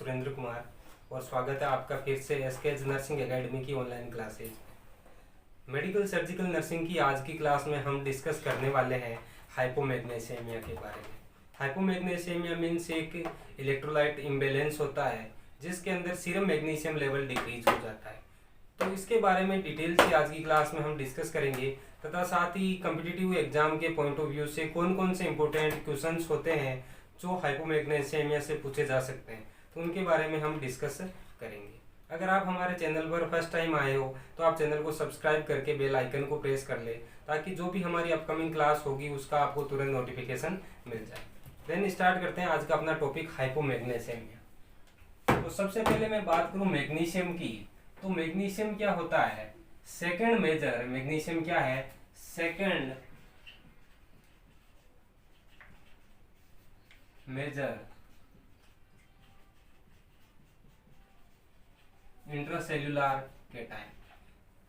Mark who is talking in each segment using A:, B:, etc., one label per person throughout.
A: सुरेंद्र कुमार और स्वागत है आपका फिर से एसकेएच नर्सिंग एकेडमी की online classes. Medical surgical nursing की आज की क्लास में हम डिस्कस करने वाले हैं हाइपोमैग्नीशियमिया के बारे में। हाइपोमैग्नीशियमिया मीन्स एक इलेक्ट्रोलाइट इम्बैलेंस होता है जिसके अंदर सीरम मैग्नीशियम लेवल डिक्रीज हो जाता है। तो इसके बारे में डिटेल से आज की क्लास में हम डिस्कस करेंगे तथा साथ ही कॉम्पिटिटिव एग्जाम के पॉइंट ऑफ व्यू से कौन कौन से इंपॉर्टेंट क्वेश्चंस होते हैं जो हाइपोमैग्नीशियमिया से पूछे जा सकते हैं, तो उनके बारे में हम डिस्कस करेंगे। अगर आप हमारे चैनल पर फर्स्ट टाइम आए हो तो आप चैनल को सब्सक्राइब करके बेल आइकन को प्रेस कर ले ताकि जो भी हमारी अपकमिंग क्लास होगी उसका आपको तुरंत नोटिफिकेशन मिल जाए। देन स्टार्ट करते हैं आज का अपना टॉपिक हाइपोमैग्नीशियमिया। तो सबसे पहले मैं बात करूं मैग्नीशियम की, तो मैग्नीशियम क्या होता है? सेकंड मेजर मैग्नीशियम क्या है? Second major intracellular cation.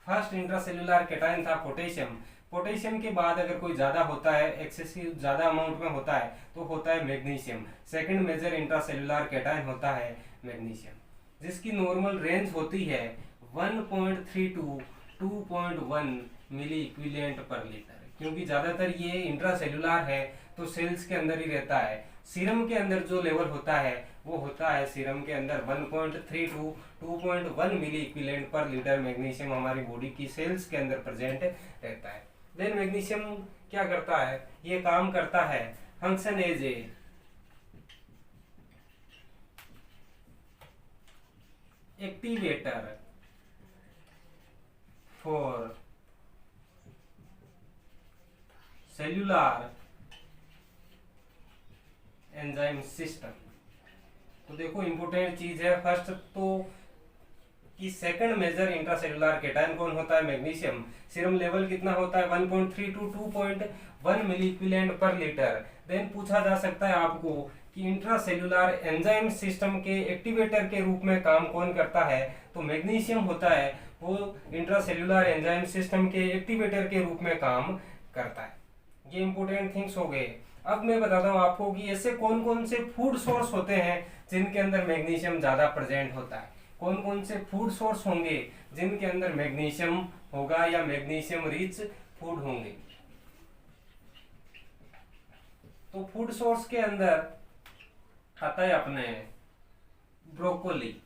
A: First intracellular cation था पोटेशियम। पोटेशियम के बाद अगर कोई ज्यादा होता है, एक्सेसिव ज्यादा अमाउंट में होता है तो होता है magnesium. Second major intracellular cation होता है मैग्नीशियम, जिसकी नॉर्मल रेंज होती है 1.3 to 2.1 milliequivalent per litre. क्योंकि ज्यादातर ये इंट्रासेल्युलर है तो सेल्स के अंदर ही रहता है। सीरम के अंदर जो लेवल होता है वो होता है सीरम के अंदर 1.3 to 2.1 milliequivalent per litre magnesium हमारी बॉडी की सेल्स के अंदर प्रेजेंट रहता है। देन मैग्नीशियम क्या करता है? ये काम करता है function as a activator for cellular enzyme system. तो देखो इंपोर्टेंट चीज है फर्स्ट तो कि सेकंड मेजर इंट्रासेल्युलर कैटायन कौन होता है? मैग्नीशियम। सीरम लेवल कितना होता है? 1.3 to 2.1 milliequivalent per litre. Then पूछा जा सकता है आपको कि इंट्रासेल्युलर एंजाइम सिस्टम के एक्टिवेटर के रूप में काम कौन करता है? तो मैग्नीशियम होता है, वो इंट्रासेल्युलर एंजाइम सिस्टम के एक्टिवेटर के रूप में काम करता है। ये इंपोर्टेंट थिंग्स हो गए। अब मैं बताता हूँ आपको कि ऐसे कौन कौन से फूड सोर्स होते हैं जिनके अंदर मैग्नीशियम ज्यादा प्रेजेंट होता है। कौन कौन से फूड सोर्स होंगे जिनके अंदर मैग्नीशियम होगा या मैग्नीशियम रिच फूड होंगे? तो फूड सोर्स के अंदर आता है अपने ब्रोकोली।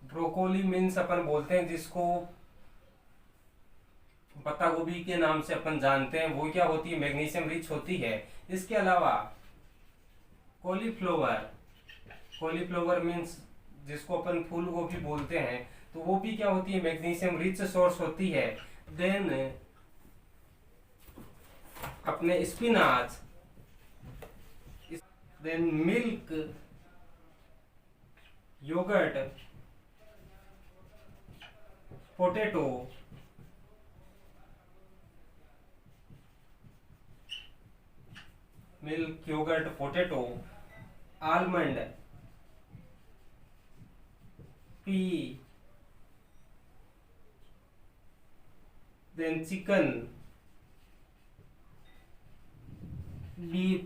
A: ब्रोकोली मीन्स अपन बोलते हैं जिसको पत्ता गोभी के नाम से अपन जानते हैं, वो क्या होती है? मैग्नीशियम रिच होती है। इसके अलावा कॉलीफ्लावर मीन्स जिसको अपन फूल गोभी बोलते हैं, तो वो भी क्या होती है? मैग्नीशियम रिच सोर्स होती है। देन अपने spinach, then milk, yoghurt, potato, milk, yoghurt, potato, almond, pea, then chicken, beef,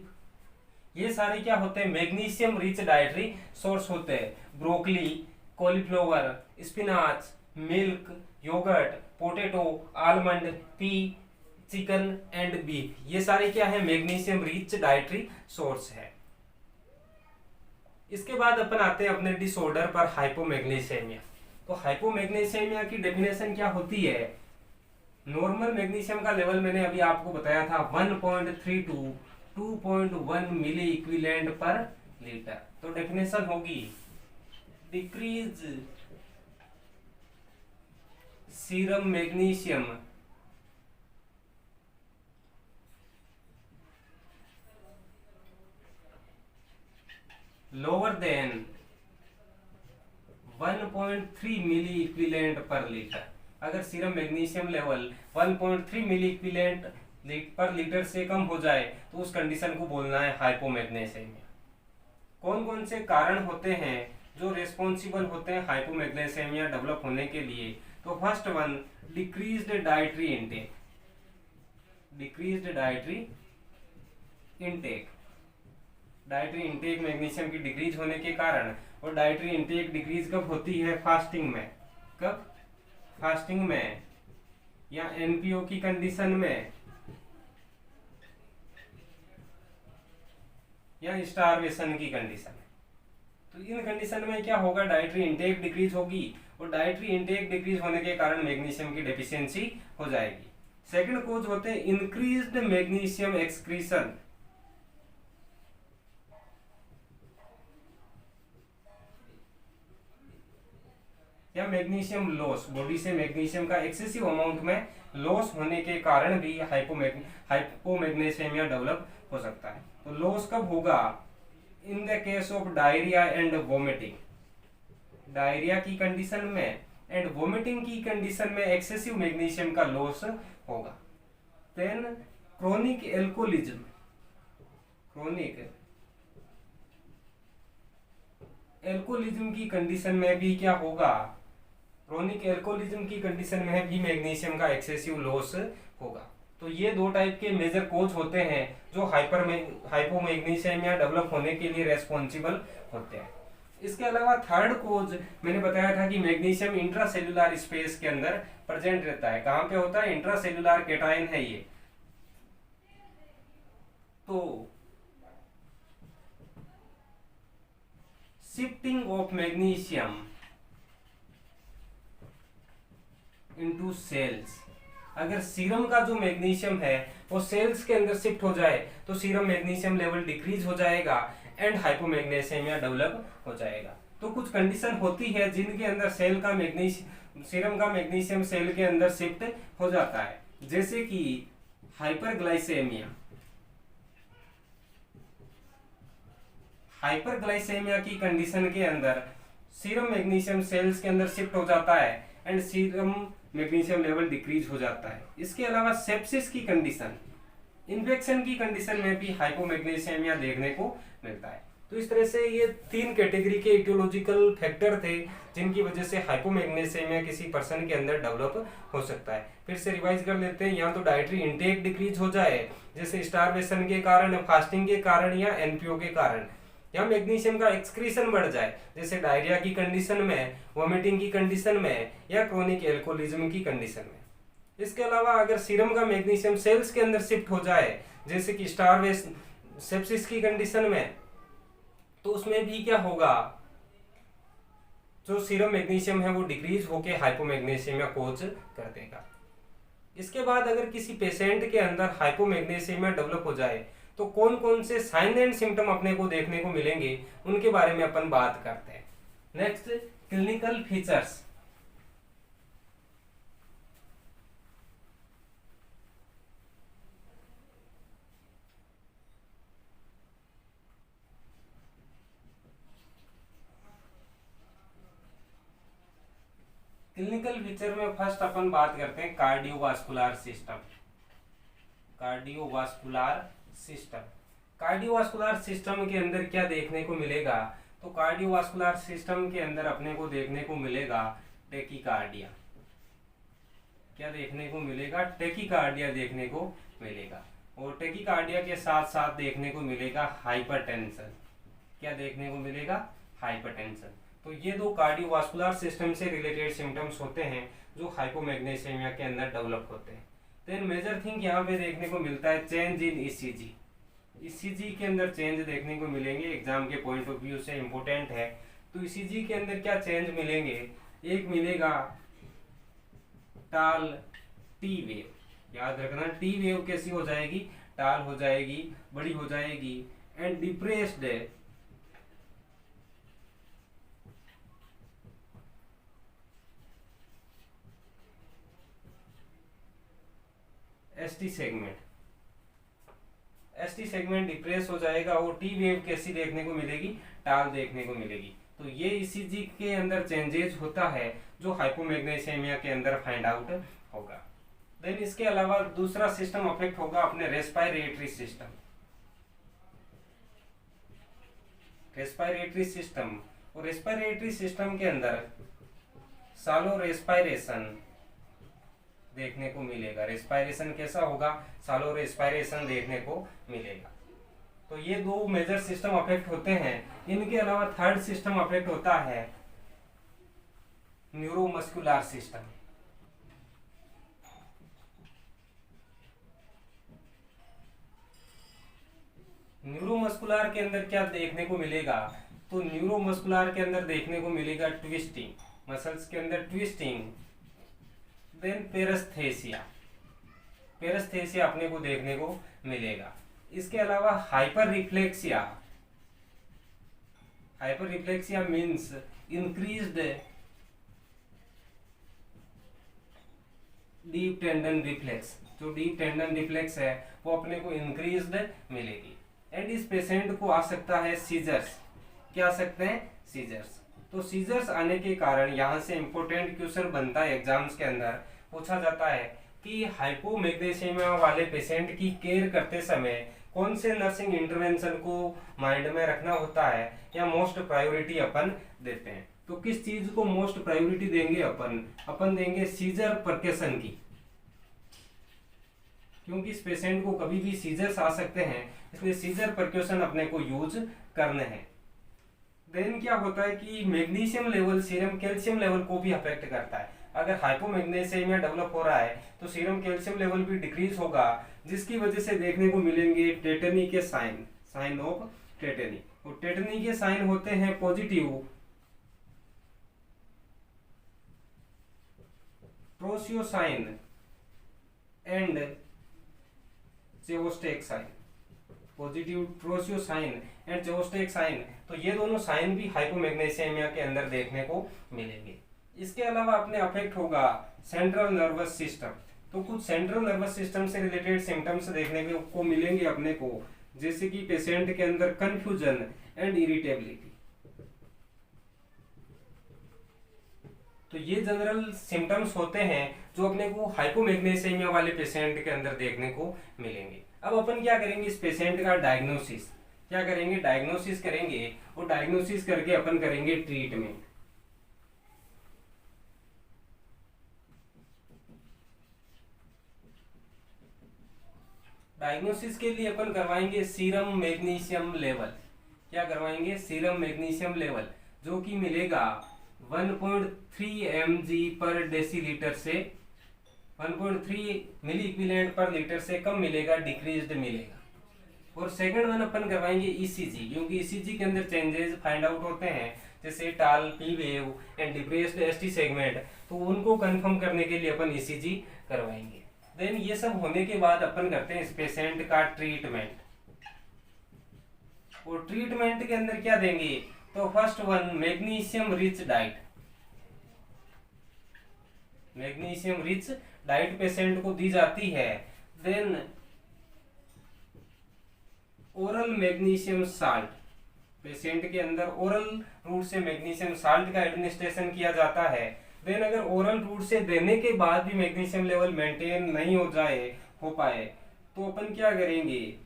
A: ये सारे क्या होते हैं? मैग्नीशियम रिच डाइटरी सोर्स होते हैं। Broccoli, cauliflower, spinach, milk, yoghurt, potato, almond, pea, chicken and beef, ये सारे क्या है? मैग्नीशियम रिच डाइटरी सोर्स है। इसके बाद अपन आते हैं अपने डिसऑर्डर पर हाइपोमैग्नीशियमिया। तो हाइपोमैग्नीशियमिया की डेफिनेशन क्या होती है? नॉर्मल मैग्नीशियम का लेवल मैंने अभी आपको बताया था 1.3 to 2.1 milliequivalent per litre. तो डेफिनेशन होगी decrease serum magnesium lower than 1.3 milliequivalent per litre. अगर serum magnesium level 1.3 milliequivalent per litre से कम हो जाए तो उस कंडीशन को बोलना है हाइपोमैग्नीशियमिया। कौन कौन से कारण होते हैं जो रेस्पॉन्सिबल होते हैं हाइपोमैग्नीशियमिया डेवलप होने के लिए? तो first one decreased dietary intake. Dietary intake magnesium की डिक्रीज होने के कारण, और डाइटरी इंटेक डिक्रीज कब होती है? फास्टिंग में। कब? फास्टिंग में, या एनपीओ की कंडीशन में, या स्टारवेशन की कंडीशन में। तो इन कंडीशन में क्या होगा? डाइटरी इंटेक डिक्रीज होगी, और डाइटरी इंटेक डिक्रीज होने के कारण मैग्नीशियम की डेफिशिएंसी हो जाएगी। सेकंड कोज होते हैं इंक्रीज्ड मैग्नीशियम एक्सक्रीशन। या मैग्नीशियम लॉस, बॉडी से मैग्नीशियम का एक्सेसिव अमाउंट में लॉस होने के कारण भी हाइपोमैग्नीशियमिया डेवलप हो सकता है। तो लॉस कब होगा? In the case of diarrhoea and vomiting. Diarrhoea की कंडीशन में एंड वोमिटिंग की कंडीशन में एक्सेसिव मैग्नीशियम का लॉस होगा। देन क्रोनिक एल्कोहोलिज्म, क्रोनिक एल्कोहोलिज्म की कंडीशन में भी क्या होगा? क्रोनिक एल्कोहोलिज्म की कंडीशन में भी मैग्नीशियम का एक्सेसिव लॉस होगा। तो ये दो टाइप के मेजर कोज होते हैं जो हाइपोमैग्नीशियमिया डेवलप होने के लिए रेस्पॉन्सिबल होते हैं। इसके अलावा थर्ड कोज मैंने बताया था कि मैग्नीशियम इंट्रासेल्युलर स्पेस के अंदर प्रेजेंट रहता है। कहां पे होता है? इंट्रासेल्युलर कैटायन है ये। तो shifting of magnesium into cells, अगर सीरम का जो मैग्नीशियम है वो सेल्स के अंदर शिफ्ट हो जाए तो सीरम मैग्नीशियम लेवल डिक्रीज हो जाएगा एंड हाइपोमैग्नीशियमिया डेवलप हो जाएगा। तो कुछ कंडीशन होती है जिनके अंदर सेल का सीरम का मैग्नीशियम सेल के अंदर शिफ्ट हो जाता है, जैसे कि हाइपरग्लाइसेमिया। हाइपरग्लाइसेमिया की कंडीशन के अंदर सीरम मैग्नीशियम सेल्स के अंदर शिफ्ट हो जाता है and serum magnesium level decrease हो जाता है। इसके अलावा सेप्सिस की कंडीशन, इन्फेक्शन की कंडीशन में भी हाइपोमैग्नीशियमिया देखने को मिलता है। तो इस तरह से ये तीन कैटेगरी के इटियोलॉजिकल फैक्टर थे जिनकी वजह से हाइपोमैग्नीशियमिया किसी पर्सन के अंदर डेवलप हो सकता है। फिर से रिवाइज कर लेते हैं, या तो डाइटरी इंटेक डिक्रीज हो जाए जैसे स्टारवेशन के कारण, फास्टिंग के कारण, या एनपीओ के कारण, या मैग्नीशियम का एक्सक्रीशन बढ़ जाए जैसे डायरिया की कंडीशन में, वोमिटिंग की कंडीशन में, या क्रोनिक एल्कोहोलिज्म की कंडीशन में। इसके अलावा अगर सीरम का मैग्नीशियम सेल्स के अंदर शिफ्ट हो जाए जैसे कि स्टारवेशन सेप्सिस की कंडीशन में, तो उसमें भी क्या होगा? जो सीरम मैग्नीशियम है वो डिक्रीज होकर हाइपोमैग्नीशियमिया कोज कर देगा। इसके बाद अगर किसी पेशेंट के अंदर हाइपोमैग्नीशियमिया डेवलप हो जाए तो कौन कौन से साइन एंड सिम्टम अपने को देखने को मिलेंगे उनके बारे में अपन बात करते हैं। Next, clinical features. Clinical feature में फर्स्ट अपन बात करते हैं cardiovascular system. Cardiovascular system, cardiovascular system के अंदर क्या देखने को मिलेगा? तो कार्डियोवास्कुलर सिस्टम के अंदर अपने को देखने को मिलेगा टेकीकार्डिया। क्या देखने को मिलेगा? टेकीकार्डिया देखने को मिलेगा। और टेकीकार्डिया के साथ साथ देखने को मिलेगा हाइपरटेंशन। क्या देखने को मिलेगा? हाइपरटेंशन। तो ये दो कार्डियोवास्कुलर सिस्टम से रिलेटेड सिम्टम्स होते हैं जो हाइपोमैग्नीशियमिया के अंदर डेवलप होते हैं। देन मेजर थिंग यहाँ पे देखने को मिलता है चेंज इन ईसीजी। ईसीजी के अंदर चेंज देखने को मिलेंगे, एग्जाम के पॉइंट ऑफ व्यू से इम्पोर्टेंट है। तो ईसीजी के अंदर क्या चेंज मिलेंगे? एक मिलेगा टाल टी वेव। याद रखना, टी वेव कैसी हो जाएगी? टाल हो जाएगी, बड़ी हो जाएगी। And depressed ST segment, ST segment depress हो जाएगा। और टी वेव कैसी देखने को मिलेगी? टाल देखने को मिलेगी। तो ये ईसीजी के अंदर चेंजेस होता है जो हाइपोमैग्नीशियमिया के अंदर फाइंड आउट होगा। देन इसके अलावा दूसरा सिस्टम अफेक्ट होगा अपने रेस्पिरेटरी सिस्टम। रेस्पिरेटरी सिस्टम, और रेस्पिरेटरी सिस्टम के अंदर सालो रेस्पिरेशन देखने को मिलेगा। रेस्पिरेशन कैसा होगा? सालो रेस्पिरेशन देखने को मिलेगा। तो ये दो मेजर सिस्टम अफेक्ट होते हैं। इनके अलावा थर्ड सिस्टम अफेक्ट होता है न्यूरोमस्कुलर सिस्टम। न्यूरोमस्कुलर के अंदर क्या देखने को मिलेगा, तो न्यूरोमस्कुलर के अंदर देखने को मिलेगा ट्विस्टिंग, मसल्स के अंदर ट्विस्टिंग, देन पेरेस्थेसिया, पेरेस्थेसिया अपने को देखने को मिलेगा। इसके अलावा hyper reflexia, hyper reflexia means increased deep tendon reflex, जो डीप टेंडन रिफ्लेक्स है वो अपने को इंक्रीज्ड मिलेगी। एंड इस पेशेंट को आ सकता है सीजर्स, क्या आ सकते हैं सीजर्स। तो सीजर्स आने के कारण यहाँ से इंपॉर्टेंट क्वेश्चन बनता है एग्जाम्स के अंदर, पूछा जाता है कि हाइपोमैग्नीशियमिया वाले पेशेंट की केयर करते समय कौन से नर्सिंग इंटरवेंशन को माइंड में रखना होता है या मोस्ट प्रायोरिटी अपन देते हैं। तो किस चीज को मोस्ट प्रायोरिटी देंगे अपन देंगे सीजर परकेशन की, क्योंकि इस पेशेंट को कभी भी सीजर्स आ सकते हैं, इसलिए सीजर परक्यूशन अपने को यूज करने हैं। देन क्या होता है कि magnesium level serum calcium level को भी अफेक्ट करता है। अगर हाइपोमैग्नीशियमिया डेवलप हो रहा है तो सीरम कैल्शियम लेवल भी डिक्रीज होगा, जिसकी वजह से देखने को मिलेंगे टेटनी के साइन ऑफ टेटनी। और टेटनी के साइन होते हैं positive Trousseau sign and Chvostek sign, positive Trousseau sign and Chvostek sign. तो ये दोनों साइन भी हाइपोमैग्नीशियमिया के अंदर देखने को मिलेंगे। इसके अलावा अपने अफेक्ट होगा सेंट्रल नर्वस सिस्टम। तो कुछ सेंट्रल नर्वस सिस्टम से रिलेटेड सिम्टम्स देखने को मिलेंगे अपने को, जैसे कि पेशेंट के अंदर कंफ्यूजन एंड इरिटेबिलिटी। तो ये जनरल सिम्टम्स होते हैं जो अपने को हाइपोमैग्नीशियमिया वाले पेशेंट के अंदर देखने को मिलेंगे। अब अपन क्या करेंगे, इस पेशेंट का डायग्नोसिस क्या करेंगे, डायग्नोसिस करेंगे, और डायग्नोसिस करके अपन करेंगे ट्रीटमेंट। डायग्नोसिस के लिए अपन करवाएंगे सीरम मैग्नीशियम लेवल, क्या करवाएंगे सीरम मैग्नीशियम लेवल, जो कि मिलेगा 1.3 mg पर डेसीलीटर से 1.3 मिली इक्विवेलेंट पर लीटर से कम मिलेगा, डिक्रीज्ड मिलेगा। और सेकंड वन अपन करवाएंगे ईसीजी, क्योंकि ईसीजी के अंदर चेंजेस फाइंड आउट होते हैं, जैसे टाल, P wave and depressed ST segment, तो उनको कंफर्म करने के लिए अपन ईसीजी करवाएंगे। देन ये सब होने के बाद अपन करते हैं इस पेशेंट का ट्रीटमेंट। और ट्रीटमेंट के अंदर क्या देंगे, तो first one magnesium rich diet, magnesium rich diet patient को दी जाती है। Then oral magnesium salt, patient के अंदर ओरल रूट से मैग्नीशियम साल्ट का एडमिनिस्ट्रेशन किया जाता है। देन अगर ओरल रूट से देने के बाद भी मैग्नीशियम लेवल मेंटेन नहीं हो पाए तो अपन क्या करेंगे,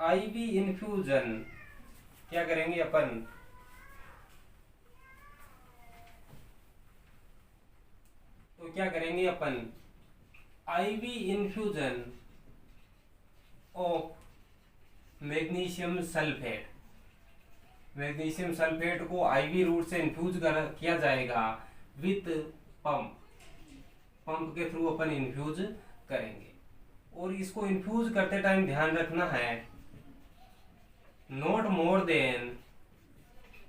A: आईवी इन्फ्यूजन, क्या करेंगे अपन तो क्या करेंगे अपन IV infusion of magnesium sulphate, magnesium sulphate को आईवी रूट से इन्फ्यूज किया जाएगा विथ पंप के थ्रू अपन इन्फ्यूज करेंगे। और इसको इन्फ्यूज करते टाइम ध्यान रखना है not more than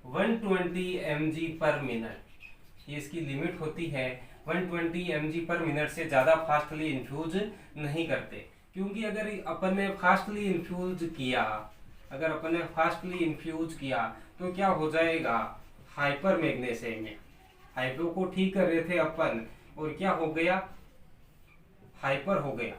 A: 120 mg per minute, ये इसकी लिमिट होती है। 120 mg पर मिनट से ज्यादा फास्टली इन्फ्यूज नहीं करते, क्योंकि अगर अपन ने फास्टली इन्फ्यूज किया तो क्या हो जाएगा, हाइपर मैग्नीशियमिया। हाइपो को ठीक कर रहे थे अपन और क्या हो गया, हाइपर हो गया।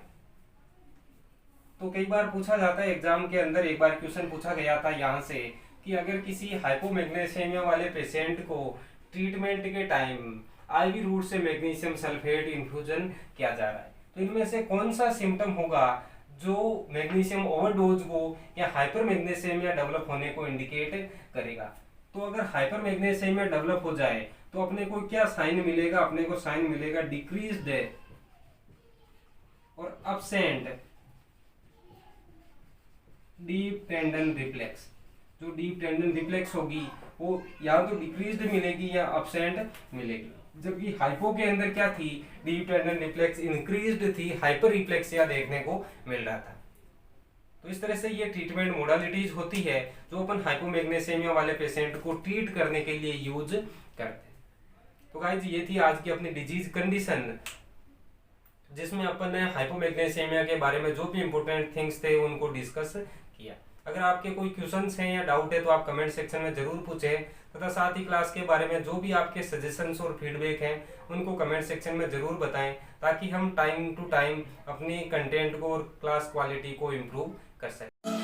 A: तो कई बार पूछा जाता है एग्जाम के अंदर, एक बार क्वेश्चन पूछा गया था यहाँ से कि अगर किसी हाइपोमैग्नीशियमिया वाले पेशेंट को ट्रीटमेंट के टाइम आईवी रूट से मैग्नीशियम सल्फेट इन्फ्यूजन किया जा रहा है, तो इनमें से कौन सा सिम्टम होगा जो मैग्नीशियम ओवरडोज को या हाइपर मैग्नीशियमिया डेवलप होने को इंडिकेट करेगा। तो अगर हाइपर मैग्नीशियमिया डेवलप हो जाए तो अपने को क्या साइन मिलेगा, अपने को साइन मिलेगा डिक्रीज्ड और अब्सेंट डीप टेंडन रिफ्लेक्स, जो डीप टेंडन रिफ्लेक्स होगी वो या तो डिक्रीज्ड मिलेगी या अब्सेंट मिलेगी। जबकि हाइपो के अंदर क्या थी, डीप टेंडन रिफ्लेक्स इंक्रीज्ड थी, हाइपर रिफ्लेक्सिया देखने को मिल रहा था। तो इस तरह से ये ट्रीटमेंट मोडालिटीज होती है जो अपन हाइपोमैग्नीशियमिया वाले पेशेंट को ट्रीट करने के लिए यूज करते हैं। तो गाइस ये थी आज की अपनी डिजीज कंडीशन, जिसमें अपन ने हाइपोमैग्नीशियमिया के बारे में जो भी इंपॉर्टेंट थिंग्स थे उनको डिस्कस किया। अगर आपके कोई क्वेश्चंस हैं या डाउट है तो आप कमेंट सेक्शन में जरूर पूछें, तथा साथ ही क्लास के बारे में जो भी आपके सजेशंस और फीडबैक हैं उनको कमेंट सेक्शन में जरूर बताएं, ताकि हम टाइम टू टाइम अपनी कंटेंट को और क्लास क्वालिटी को इम्प्रूव कर सकें।